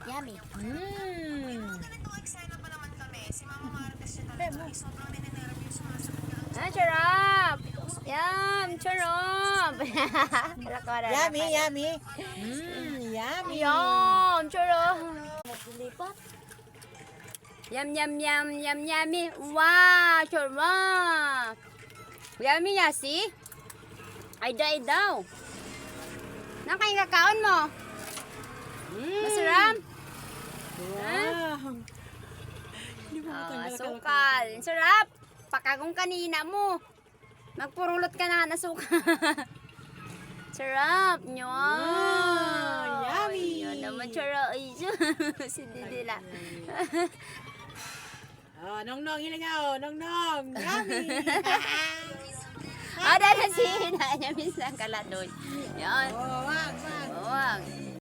Yummy. Ah, charap! Yum! Charap! Yummy, yummy. Yummy. Yum! Charap! Naglilipat. Yum, yum, yum, yum, yummy. Wow! Charap! Yummy, yasi? Ay daw. Nakain kakaon mo? Masarap? Wow. Asukal. Sarap. Pakagong kanina mo. Magpurulot ka na ng asukal. Sarap. Nyo. Yummy. Yun naman sarap. Si Didila. Oh, nong-nong, hilingaw. Nong-nong. Yummy. Dahil si Hina niya minsan kaladoy. Yan. Oh, wag, wag. Wag.